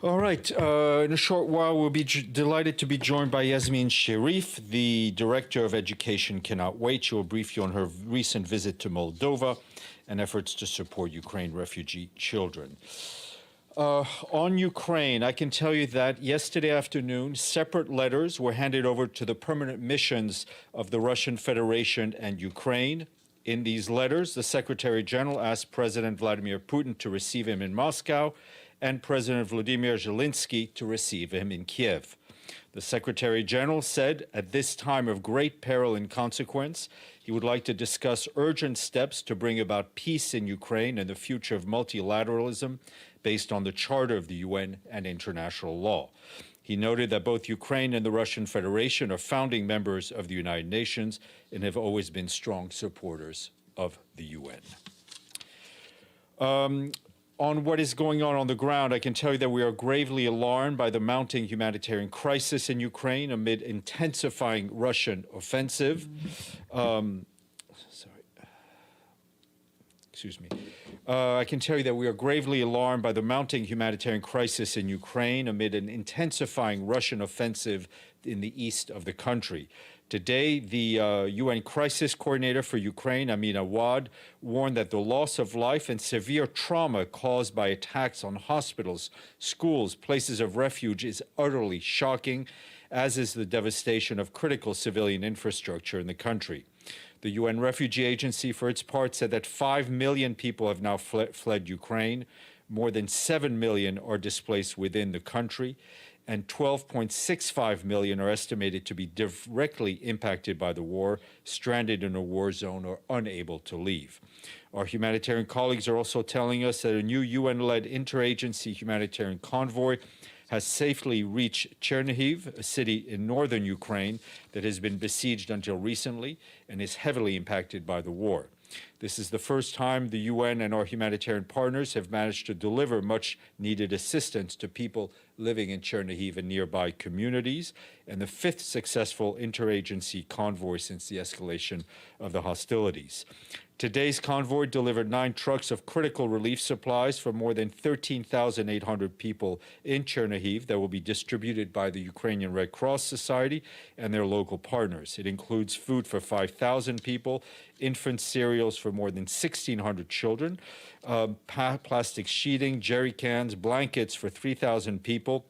All right. In a short while, we'll be delighted to be joined by Yasmin Sherif, the Director of Education Cannot Wait. She will brief you on her recent visit to Moldova and efforts to support Ukraine refugee children. On Ukraine, I can tell you that yesterday afternoon, separate letters were handed over to the permanent missions of the Russian Federation and Ukraine. In these letters, the Secretary General asked President Vladimir Putin to receive him in Moscow and President Volodymyr Zelenskyy to receive him in Kyiv. The Secretary General said, at this time of great peril and consequence, he would like to discuss urgent steps to bring about peace in Ukraine and the future of multilateralism based on the Charter of the UN and international law. He noted that both Ukraine and the Russian Federation are founding members of the United Nations and have always been strong supporters of the UN. On what is going on the ground, I can tell you that we are gravely alarmed by the mounting humanitarian crisis in Ukraine amid intensifying Russian offensive. I can tell you that we are gravely alarmed by the mounting humanitarian crisis in Ukraine amid an intensifying Russian offensive in the east of the country. Today, the UN Crisis Coordinator for Ukraine, Amina Wad, warned that the loss of life and severe trauma caused by attacks on hospitals, schools, places of refuge is utterly shocking, as is the devastation of critical civilian infrastructure in the country. The UN Refugee Agency, for its part, said that 5 million people have now fled Ukraine. More than 7 million are displaced within the country, and 12.65 million are estimated to be directly impacted by the war, stranded in a war zone, or unable to leave. Our humanitarian colleagues are also telling us that a new UN-led interagency humanitarian convoy has safely reached Chernihiv, a city in northern Ukraine that has been besieged until recently and is heavily impacted by the war. This is the first time the UN and our humanitarian partners have managed to deliver much-needed assistance to people living in Chernihiv and nearby communities, and the fifth successful interagency convoy since the escalation of the hostilities. Today's convoy delivered 9 trucks of critical relief supplies for more than 13,800 people in Chernihiv that will be distributed by the Ukrainian Red Cross Society and their local partners. It includes food for 5,000 people, infant cereals for more than 1,600 children, plastic sheeting, jerry cans, blankets for 3,000 people,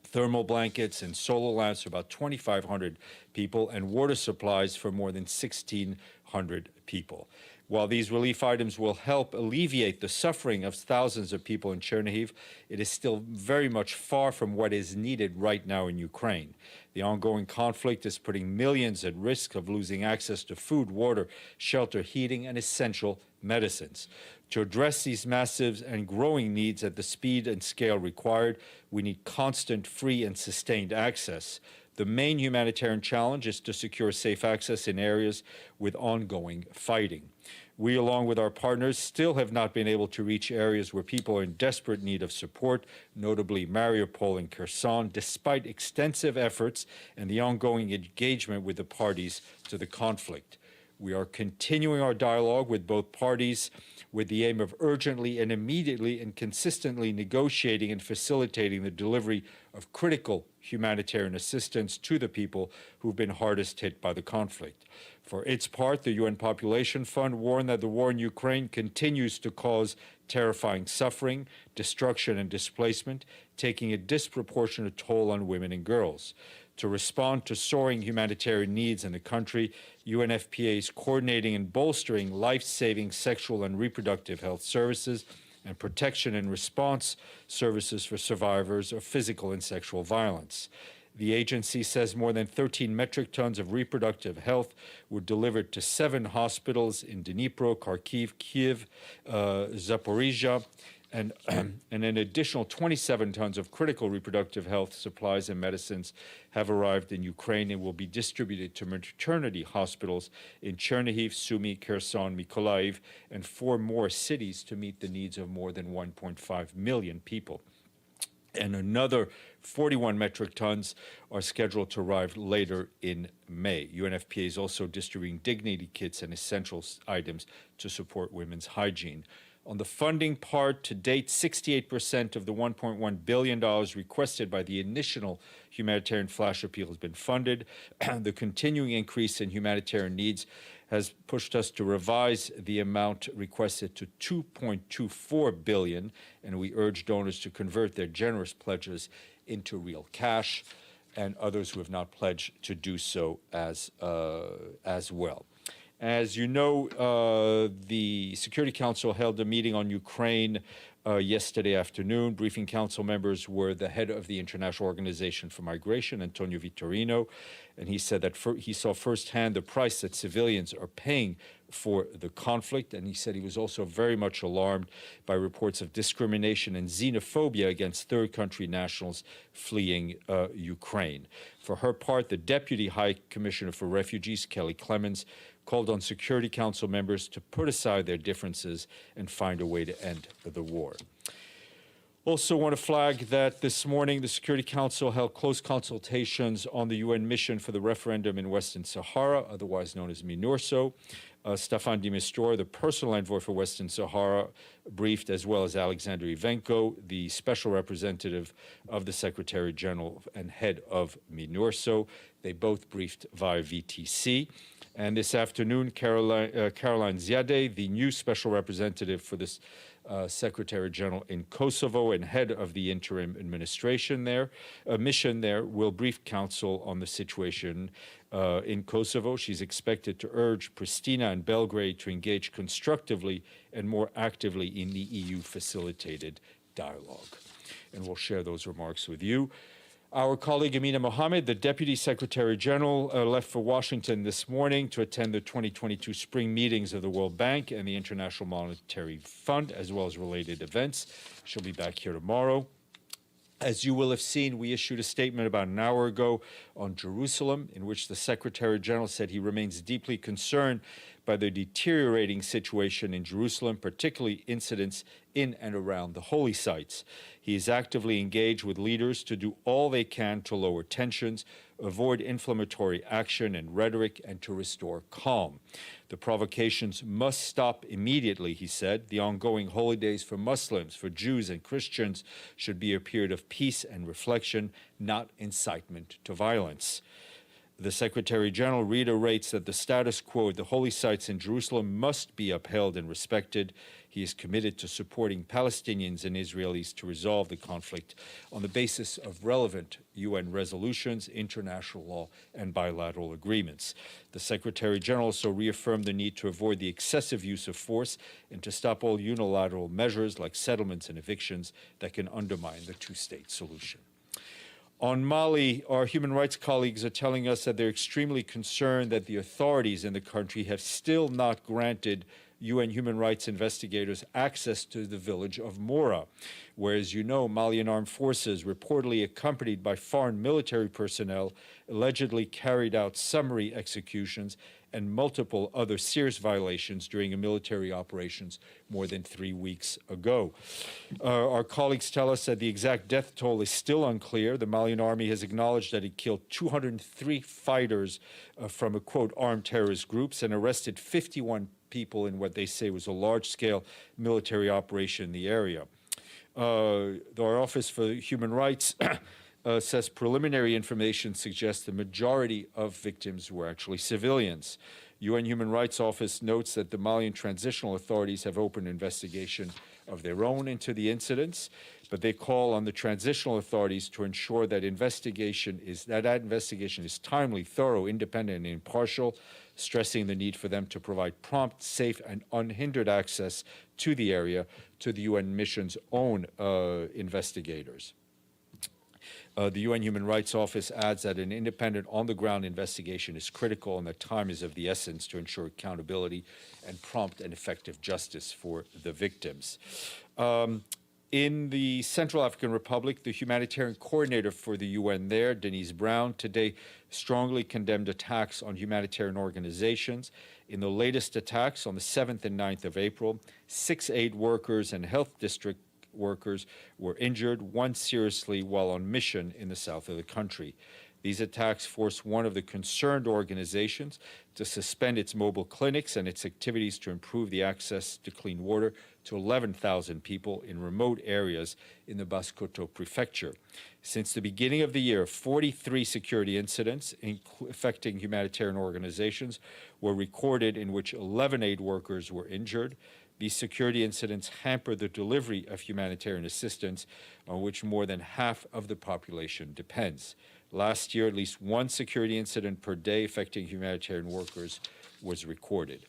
thermal blankets and solar lamps for about 2,500 people, and water supplies for more than 1,600 people. While these relief items will help alleviate the suffering of thousands of people in Chernihiv, it is still very much far from what is needed right now in Ukraine. The ongoing conflict is putting millions at risk of losing access to food, water, shelter, heating, and essential medicines. To address these massive and growing needs at the speed and scale required, we need constant, free, and sustained access. The main humanitarian challenge is to secure safe access in areas with ongoing fighting. We, along with our partners, still have not been able to reach areas where people are in desperate need of support, notably Mariupol and Kherson, despite extensive efforts and the ongoing engagement with the parties to the conflict. We are continuing our dialogue with both parties with the aim of urgently and immediately and consistently negotiating and facilitating the delivery of critical humanitarian assistance to the people who've been hardest hit by the conflict. For its part, the UN Population Fund warned that the war in Ukraine continues to cause terrifying suffering, destruction, and displacement, taking a disproportionate toll on women and girls. To respond to soaring humanitarian needs in the country, UNFPA is coordinating and bolstering life-saving sexual and reproductive health services and protection and response services for survivors of physical and sexual violence. The agency says more than 13 metric tons of reproductive health were delivered to 7 hospitals in Dnipro, Kharkiv, Kyiv, Zaporizhia, and an additional 27 tons of critical reproductive health supplies and medicines have arrived in Ukraine and will be distributed to maternity hospitals in Chernihiv, Sumy, Kherson, Mykolaiv, and 4 more cities to meet the needs of more than 1.5 million people. And another 41 metric tons are scheduled to arrive later in May. UNFPA is also distributing dignity kits and essential items to support women's hygiene. On the funding part, to date, 68% of the $1.1 billion requested by the initial humanitarian flash appeal has been funded. The continuing increase in humanitarian needs has pushed us to revise the amount requested to $2.24 billion, and we urge donors to convert their generous pledges into real cash, and others who have not pledged to do so as well. As you know, the Security Council held a meeting on Ukraine yesterday afternoon. Briefing council members were the head of the International Organization for Migration, Antonio Vitorino, and he said that he saw firsthand the price that civilians are paying for the conflict, and he said he was also very much alarmed by reports of discrimination and xenophobia against third country nationals fleeing Ukraine. For her part, the Deputy High Commissioner for Refugees, Kelly Clemens, called on Security Council members to put aside their differences and find a way to end the war. Also want to flag that this morning the Security Council held close consultations on the UN mission for the referendum in Western Sahara, otherwise known as MINURSO. Staffan de Mistura, the personal envoy for Western Sahara, briefed, as well as Alexander Ivenko, the special representative of the Secretary General and head of MINURSO. They both briefed via VTC. And this afternoon, Caroline Ziade, the new special representative for this Secretary General in Kosovo and head of the interim administration there, mission there, will brief Council on the situation in Kosovo. She's expected to urge Pristina and Belgrade to engage constructively and more actively in the EU-facilitated dialogue. And we'll share those remarks with you. Our colleague Amina Mohammed, the Deputy Secretary General, left for Washington this morning to attend the 2022 spring meetings of the World Bank and the International Monetary Fund, as well as related events. She'll be back here tomorrow. As you will have seen, we issued a statement about an hour ago on Jerusalem, in which the Secretary General said he remains deeply concerned by the deteriorating situation in Jerusalem, particularly incidents in and around the holy sites. He is actively engaged with leaders to do all they can to lower tensions, avoid inflammatory action and rhetoric, and to restore calm. The provocations must stop immediately, he said. The ongoing holy days for Muslims, for Jews and Christians should be a period of peace and reflection, not incitement to violence. The Secretary General reiterates that the status quo at the holy sites in Jerusalem must be upheld and respected. He is committed to supporting Palestinians and Israelis to resolve the conflict on the basis of relevant UN resolutions, international law, and bilateral agreements. The Secretary General also reaffirmed the need to avoid the excessive use of force and to stop all unilateral measures like settlements and evictions that can undermine the two-state solution. On Mali, our human rights colleagues are telling us that they're extremely concerned that the authorities in the country have still not granted UN human rights investigators access to the village of Mora, where, as you know, Malian armed forces, reportedly accompanied by foreign military personnel, allegedly carried out summary executions and multiple other serious violations during a military operations more than 3 weeks ago. Our colleagues tell us that the exact death toll is still unclear. The Malian army has acknowledged that it killed 203 fighters from, quote, armed terrorist groups and arrested 51 people in what they say was a large-scale military operation in the area. Our Office for Human Rights says preliminary information suggests the majority of victims were actually civilians. UN Human Rights Office notes that the Malian transitional authorities have opened investigation of their own into the incidents, but they call on the transitional authorities to ensure that investigation is timely, thorough, independent, and impartial, stressing the need for them to provide prompt, safe, and unhindered access to the area to the UN mission's own investigators. The UN Human Rights Office adds that an independent, on-the-ground investigation is critical and that time is of the essence to ensure accountability and prompt and effective justice for the victims. In the Central African Republic, the humanitarian coordinator for the UN there, Denise Brown, today strongly condemned attacks on humanitarian organizations. In the latest attacks on the 7th and 9th of April, 6 aid workers and health district workers were injured, one seriously while on mission in the south of the country. These attacks forced one of the concerned organizations to suspend its mobile clinics and its activities to improve the access to clean water to 11,000 people in remote areas in the Basse-Kotto prefecture. Since the beginning of the year, 43 security incidents affecting humanitarian organizations were recorded in which 11 aid workers were injured. These security incidents hamper the delivery of humanitarian assistance, on which more than half of the population depends. Last year, at least one security incident per day affecting humanitarian workers was recorded.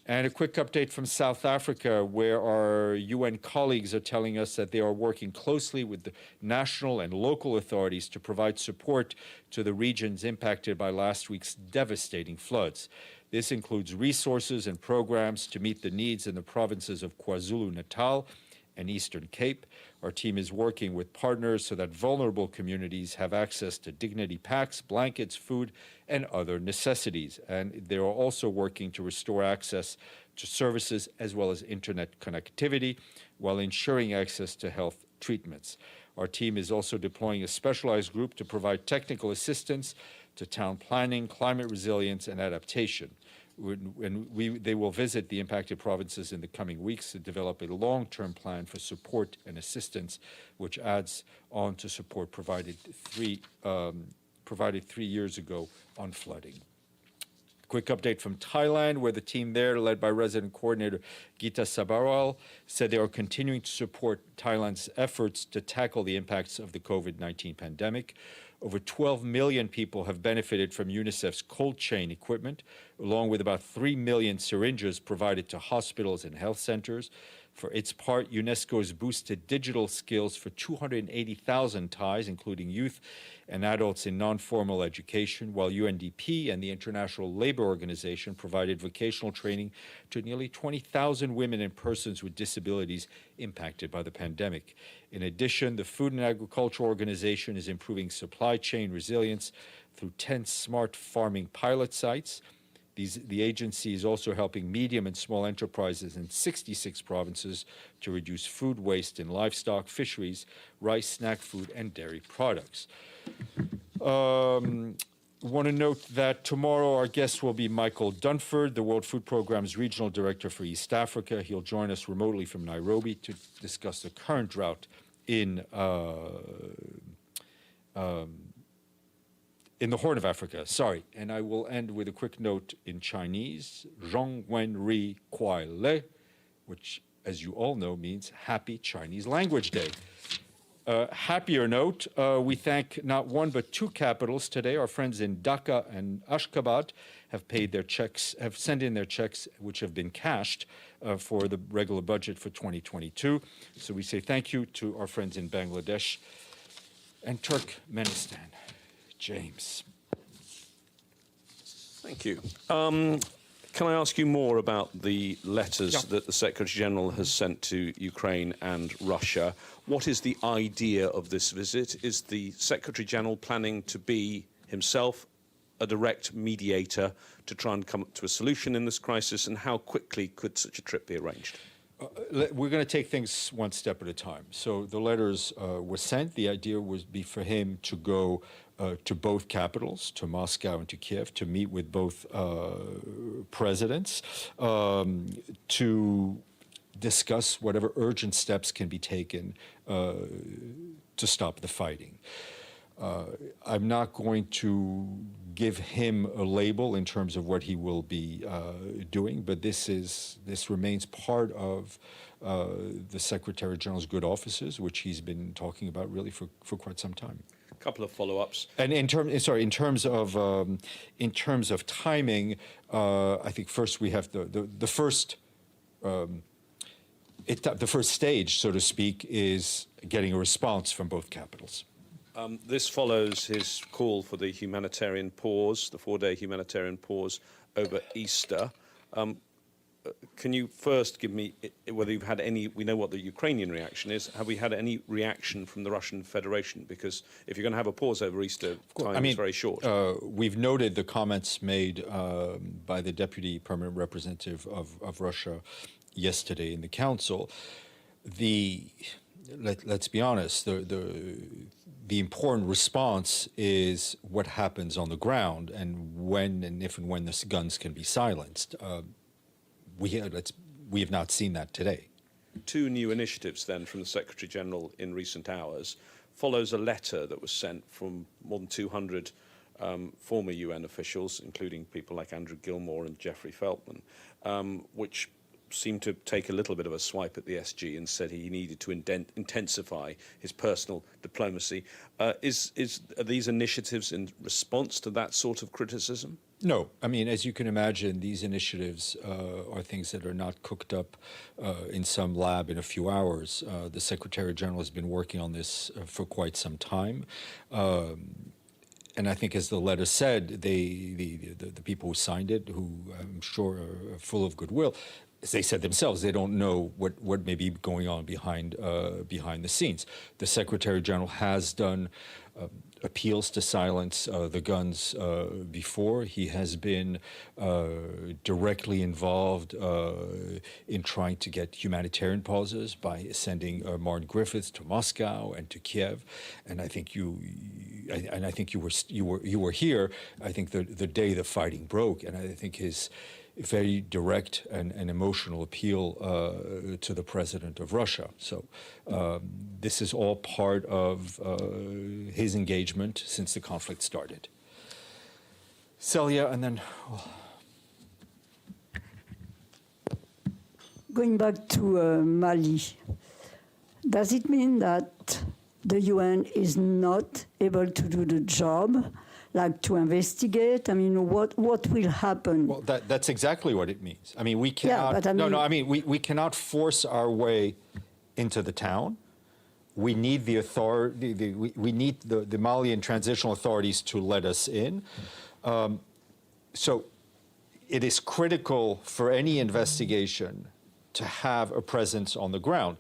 And a quick update from South Africa, where our UN colleagues are telling us that they are working closely with the national and local authorities to provide support to the regions impacted by last week's devastating floods. This includes resources and programs to meet the needs in the provinces of KwaZulu-Natal and Eastern Cape. Our team is working with partners so that vulnerable communities have access to dignity packs, blankets, food, and other necessities. And they are also working to restore access to services as well as internet connectivity while ensuring access to health treatments. Our team is also deploying a specialized group to provide technical assistance to town planning, climate resilience, and adaptation. They will visit the impacted provinces in the coming weeks to develop a long-term plan for support and assistance, which adds on to support provided 3 years ago on flooding. Quick update from Thailand, where the team there, led by resident coordinator Gita Sabaral, said they are continuing to support Thailand's efforts to tackle the impacts of the COVID-19 pandemic. Over 12 million people have benefited from UNICEF's cold chain equipment, along with about 3 million syringes provided to hospitals and health centers. For its part, UNESCO has boosted digital skills for 280,000 Thais, including youth and adults in non-formal education, while UNDP and the International Labour Organization provided vocational training to nearly 20,000 women and persons with disabilities impacted by the pandemic. In addition, the Food and Agriculture Organization is improving supply chain resilience through 10 smart farming pilot sites. The agency is also helping medium and small enterprises in 66 provinces to reduce food waste in livestock, fisheries, rice, snack food, and dairy products. Want to note that tomorrow our guest will be Michael Dunford, the World Food Programme's Regional Director for East Africa. He'll join us remotely from Nairobi to discuss the current drought in the Horn of Africa, and I will end with a quick note in Chinese, Zhong Wen Ri Kuai Le, which, as you all know, means Happy Chinese Language Day. Happier note, we thank not one but 2 capitals today. Our friends in Dhaka and Ashgabat have paid their checks, have sent in their checks, which have been cashed for the regular budget for 2022. So we say thank you to our friends in Bangladesh and Turkmenistan. James. Thank you. Can I ask you more about the letters that the Secretary-General has sent to Ukraine and Russia? What is the idea of this visit? Is the Secretary-General planning to be himself a direct mediator to try and come to a solution in this crisis, and how quickly could such a trip be arranged? We're going to take things one step at a time. So the letters were sent. The idea would be for him to go to both capitals, to Moscow and to Kyiv, to meet with both presidents, to discuss whatever urgent steps can be taken to stop the fighting. I'm not going to give him a label in terms of what he will be doing, but this remains part of the Secretary General's good offices, which he's been talking about really for quite some time. A couple of follow-ups. And in terms of timing, I think first we have the first stage, so to speak, is getting a response from both capitals. This follows his call for the humanitarian pause, the 4-day humanitarian pause over Easter. Can you first give me whether you've had any, we know what the Ukrainian reaction is, have we had any reaction from the Russian Federation? Because if you're going to have a pause over Easter, time is very short. We've noted the comments made by the Deputy Permanent Representative of Russia yesterday in the Council. Let's be honest, the important response is what happens on the ground and when and if and when the guns can be silenced. We have not seen that today. Two new initiatives then from the Secretary General in recent hours follows a letter that was sent from more than 200 former UN officials, including people like Andrew Gilmore and Jeffrey Feltman, which seemed to take a little bit of a swipe at the SG and said he needed to intensify his personal diplomacy. Are these initiatives in response to that sort of criticism? No. I mean, as you can imagine, these initiatives are things that are not cooked up in some lab in a few hours. The Secretary General has been working on this for quite some time. And I think, as the letter said, the people who signed it, who I'm sure are full of goodwill, as they said themselves, they don't know what may be going on behind the scenes. The Secretary General has done appeals to silence the guns before. He has been directly involved in trying to get humanitarian pauses by sending Martin Griffiths to Moscow and to Kyiv. And I think you were here. I think the day the fighting broke, and I think his very direct and emotional appeal to the president of Russia. So this is all part of his engagement since the conflict started. Celia, and then... Going back to Mali, does it mean that the UN is not able to do the job, like to investigate? I mean, what will happen? Well, that's exactly what it means. I mean, we cannot... Yeah, but I mean, we cannot force our way into the town. We need the authority. We need the Malian transitional authorities to let us in. So it is critical for any investigation to have a presence on the ground.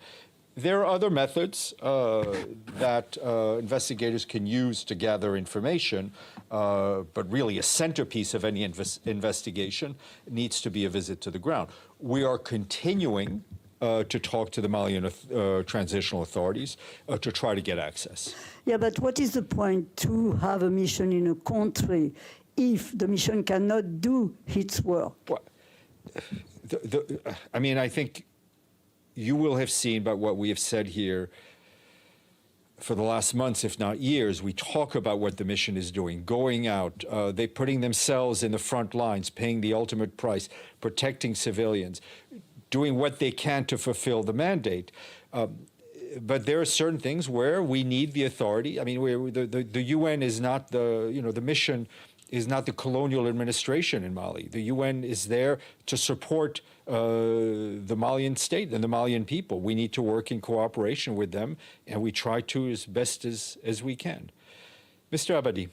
There are other methods that investigators can use to gather information, but really a centerpiece of any investigation needs to be a visit to the ground. We are continuing to talk to the Malian transitional authorities to try to get access. Yeah, but what is the point to have a mission in a country if the mission cannot do its work? Well, I mean, I think you will have seen by what we have said here for the last months, if not years. We talk about what the mission is doing, going out, they're putting themselves in the front lines, paying the ultimate price, protecting civilians, doing what they can to fulfill the mandate. But there are certain things where we need the authority. I mean, the UN is not the mission is not the colonial administration in Mali. The UN is there to support the Malian state and the Malian people. We need to work in cooperation with them, and we try to as best as we can. Mr. Abadi.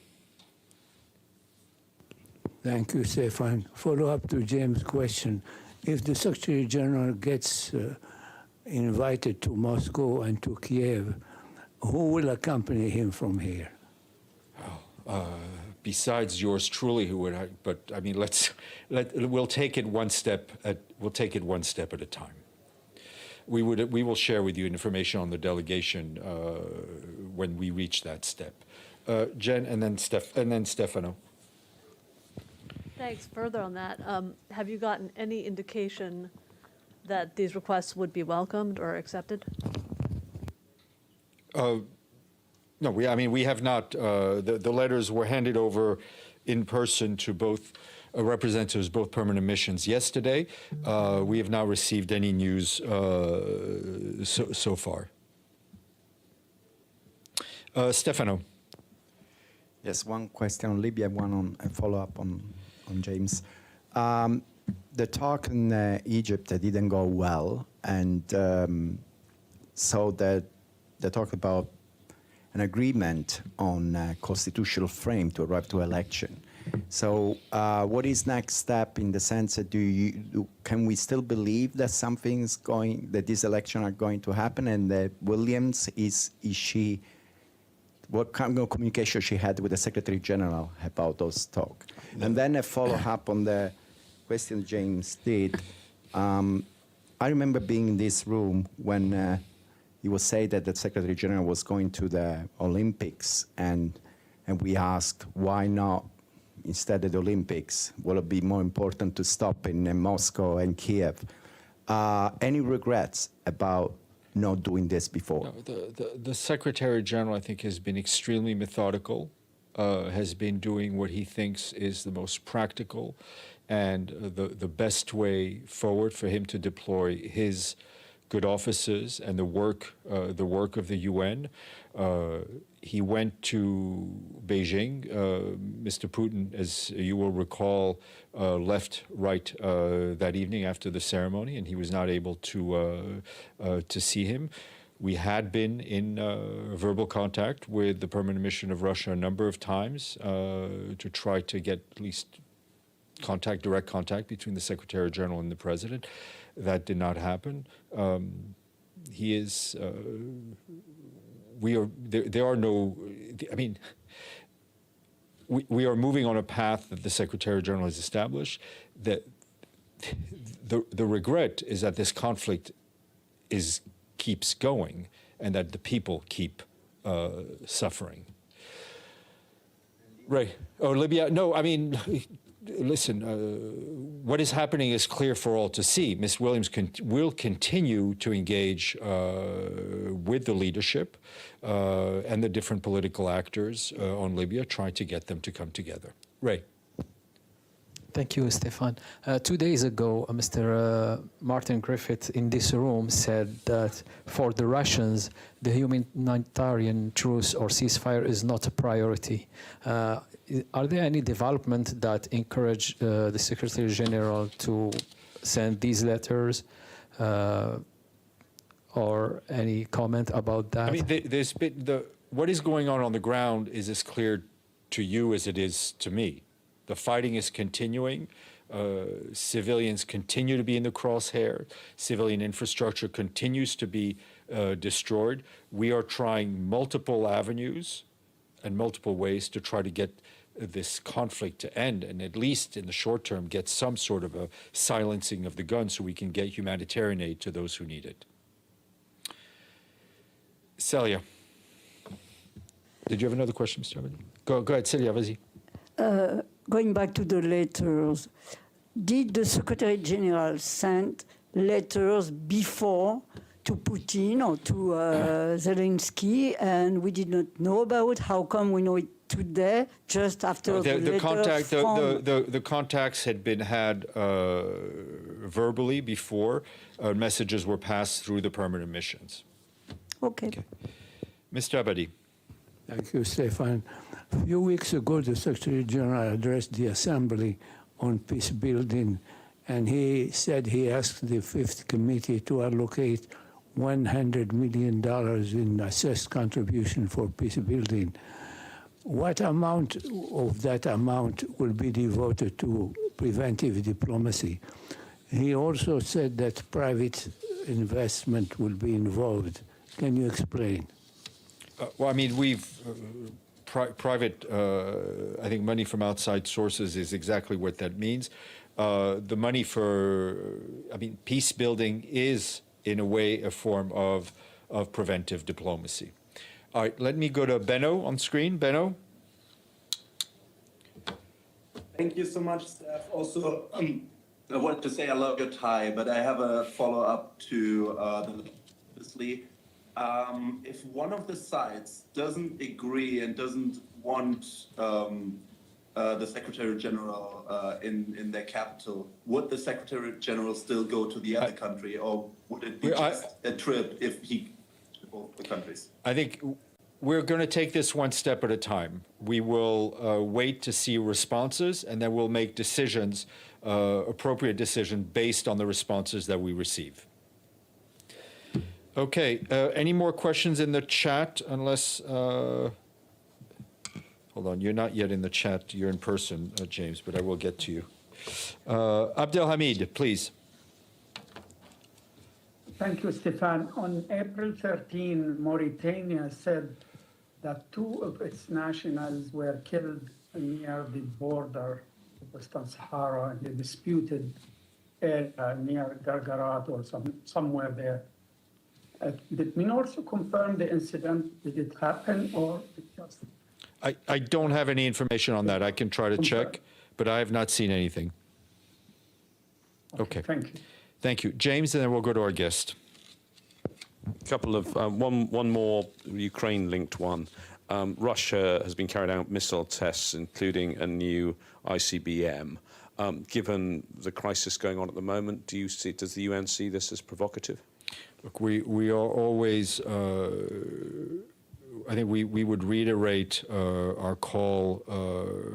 Thank you, Stefan. Follow up to James' question. If the Secretary General gets invited to Moscow and to Kyiv, who will accompany him from here? Besides yours truly, who would? But I mean, we'll take it one step at a time. We will share with you information on the delegation when we reach that step. Jen, and then Stefano. Thanks. Further on that, have you gotten any indication that these requests would be welcomed or accepted? No, we have not. The letters were handed over in person to both representatives, both permanent missions yesterday. We have not received any news so far. Stefano. Yes, one question on Libya, one on a follow-up on James. The talk in Egypt didn't go well, and so they talked about an agreement on a constitutional frame to arrive to election. So what is next step in the sense that can we still believe that that this election are going to happen, and that Williams is she, what kind of communication she had with the Secretary General about those talks? And then a follow-up on the question James did. I remember being in this room when it was said that the Secretary General was going to the Olympics, and we asked why not instead of the Olympics. Will it be more important to stop in Moscow and Kyiv? Any regrets about not doing this before? No, the Secretary General, I think, has been extremely methodical, has been doing what he thinks is the most practical and the best way forward for him to deploy his good offices and the work of the UN. He went to Beijing. Mr. Putin, as you will recall, left right that evening after the ceremony, and he was not able to see him. We had been in verbal contact with the permanent mission of Russia a number of times to try to get at least direct contact between the Secretary General and the President. That did not happen. He is. We are. There are no. I mean, we are moving on a path that the Secretary General has established. That the regret is that this conflict keeps going, and that the people keep suffering. Right. Oh, Libya. No, I mean. Listen, what is happening is clear for all to see. Ms. Williams will continue to engage with the leadership and the different political actors on Libya, trying to get them to come together. Ray. Thank you, Stefan. 2 days ago, Mr. Martin Griffith in this room said that for the Russians, the humanitarian truce or ceasefire is not a priority. Are there any development that encourage the Secretary General to send these letters or any comment about that? I mean, there's been what is going on the ground is as clear to you as it is to me. The fighting is continuing. Civilians continue to be in the crosshair. Civilian infrastructure continues to be destroyed. We are trying multiple avenues and multiple ways to try to get this conflict to end, and at least in the short term, get some sort of a silencing of the guns so we can get humanitarian aid to those who need it. Celia. Did you have another question, Mr. Abadi? Go ahead, Celia, vas-y. Going back to the letters, did the Secretary General send letters before to Putin or to Zelenskyy, and we did not know about? How come we know it today, just after the contacts had been had verbally before messages were passed through the permanent missions. Okay. Mr. Abadi. Thank you, Stefan. A few weeks ago, the Secretary General addressed the Assembly on peace building, and he said he asked the Fifth Committee to allocate $100 million in assessed contribution for peace building. What amount of that amount will be devoted to preventive diplomacy? He also said that private investment will be involved. Can you explain? Well, I mean, we've private, I think money from outside sources is exactly what that means. The money for, I mean, peace building is, in a way, a form of preventive diplomacy. All right, let me go to Benno on screen. Benno? Thank you so much, Steph. Also, I wanted to say I love your tie, but I have a follow-up to obviously. If one of the sides doesn't agree and doesn't want the Secretary General in their capital, would the Secretary General still go to the other country, or would it be just a trip if he to both the countries? I think we're going to take this one step at a time. We will wait to see responses, and then we'll make decisions, appropriate decisions based on the responses that we receive. Okay, any more questions in the chat? Unless, hold on, you're not yet in the chat. You're in person, James, but I will get to you. Abdelhamid, please. Thank you, Stefan. On April 13, Mauritania said that 2 of its nationals were killed near the border of Western Sahara in the disputed area near Gargarat or somewhere there. Did Min also confirm the incident? Did it happen or it just? I don't have any information on that. I can try to check, but I have not seen anything. Okay. Thank you. Thank you. James, and then we'll go to our guest. A couple of one more Ukraine-linked one. Russia has been carrying out missile tests, including a new ICBM. Given the crisis going on at the moment, does the UN see this as provocative? Look, we are always. I think we would reiterate our call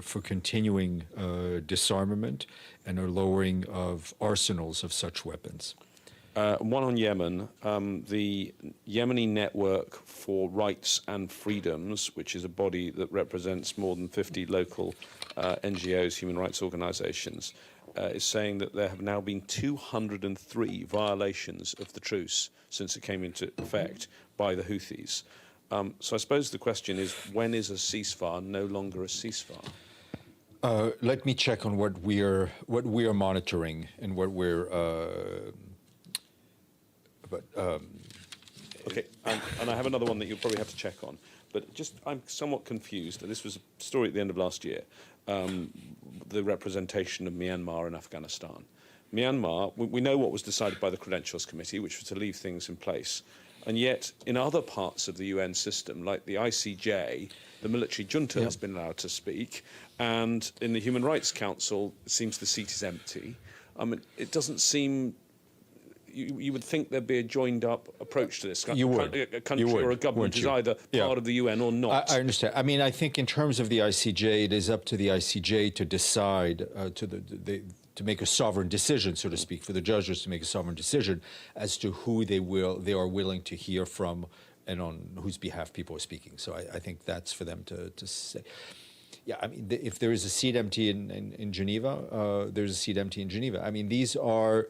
for continuing disarmament and a lowering of arsenals of such weapons. One on Yemen. The Yemeni Network for Rights and Freedoms, which is a body that represents more than 50 local NGOs, human rights organizations, is saying that there have now been 203 violations of the truce since it came into effect by the Houthis. So I suppose the question is, when is a ceasefire no longer a ceasefire? Let me check on what we are monitoring and what we're. Okay, and I have another one that you'll probably have to check on. But I'm somewhat confused. This was a story at the end of last year. The representation of Myanmar in Afghanistan. Myanmar, we know what was decided by the Credentials Committee, which was to leave things in place. And yet, in other parts of the UN system, like the ICJ, the military junta has been allowed to speak, and in the Human Rights Council, it seems the seat is empty. I mean, it doesn't seem. You would think there'd be a joined-up approach to this. You would. A country or a government is either part of the UN or not. I understand. I mean, I think in terms of the ICJ, it is up to the ICJ to decide to make a sovereign decision, so to speak, for the judges to make a sovereign decision as to who they are willing to hear from and on whose behalf people are speaking. So I think that's for them to say. Yeah, I mean, if there is a seat empty in Geneva, there's a seat empty in Geneva. I mean, these are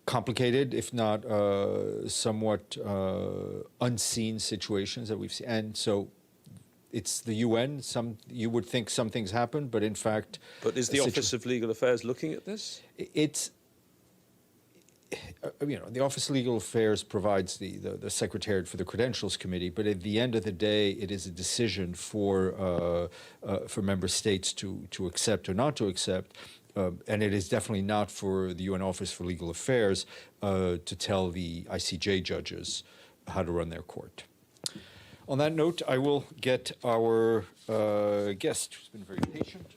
complicated, if not somewhat unseen situations that we've seen. And so it's the UN. You would think some things happen, but in fact... But is the Office of Legal Affairs looking at this? It's... the Office of Legal Affairs provides the Secretariat for the Credentials Committee, but at the end of the day, it is a decision for member states to accept or not to accept. And it is definitely not for the UN Office for Legal Affairs to tell the ICJ judges how to run their court. On that note, I will get our guest, who's been very patient.